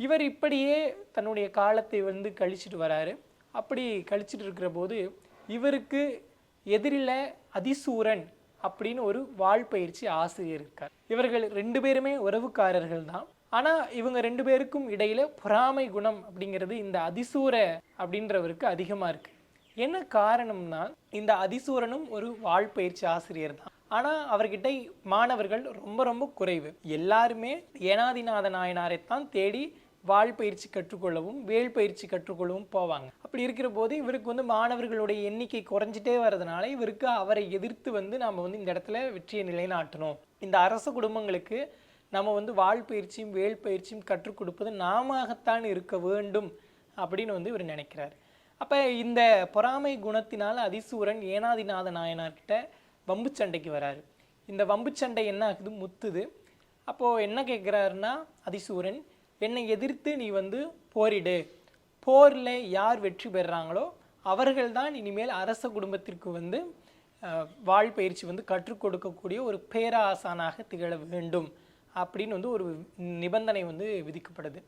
இவர் இப்படியே தன்னுடைய காலத்தை வந்து கழிச்சிட்டு வராரு. அப்படி கழிச்சிட்டு இருக்கிற போது இவருக்கு எதிரில் அதிசூரன் அப்படின்னு ஒரு வாழ்பயிற்சி ஆசிரியர் இருக்கார். இவர்கள் 2 பேருமே உறவுக்காரர்கள் தான். ஆனால் இவங்க 2 பேருக்கும் இடையில பொறாமை குணம் அப்படிங்கிறது இந்த அதிசூர அப்படின்றவருக்கு அதிகமாக இருக்கு. என்ன காரணம்னா, இந்த அதிசூரனும் ஒரு வாழ்பயிற்சி ஆசிரியர் தான். ஆனால் அவர்கிட்ட மாணவர்கள் ரொம்ப ரொம்ப குறைவு. எல்லாருமே ஏனாதிநாத நாயனாரைத்தான் தேடி வாழ்பயிற்சி கற்றுக்கொள்ளவும் வேல் பயிற்சி கற்றுக்கொள்ளவும் போவாங்க. அப்படி இருக்கிற போது இவருக்கு வந்து மாணவர்களுடைய எண்ணிக்கை குறைஞ்சிட்டே வரதுனால இவருக்கு அவரை எதிர்த்து வந்து நாம் வந்து இந்த இடத்துல வெற்றியை நிலைநாட்டணும், இந்த அரச குடும்பங்களுக்கு நம்ம வந்து வாழ்பயிற்சியும் வேல் பயிற்சியும் கற்றுக் கொடுப்பது நாமத்தான் இருக்க வேண்டும் அப்படின்னு வந்து இவர் நினைக்கிறார். அப்போ இந்த பொறாமை குணத்தினால் அதிசூரன் ஏனாதிநாத நாயனார்கிட்ட வம்பு சண்டைக்கு வராரு. இந்த வம்பு சண்டை என்ன ஆகுது, முத்துது. அப்போது என்ன கேட்குறாருன்னா அதிசூரன், என்னை எதிர்த்து நீ வந்து போரிடு, போரில் யார் வெற்றி பெறுறாங்களோ அவர்கள்தான் இனிமேல் அரச குடும்பத்திற்கு வந்து வாழ்பயிற்சி வந்து கற்றுக் கொடுக்கக்கூடிய ஒரு பேராசானாக திகழ வேண்டும் அப்படின்னு வந்து ஒரு நிபந்தனை வந்து விதிக்கப்படுது.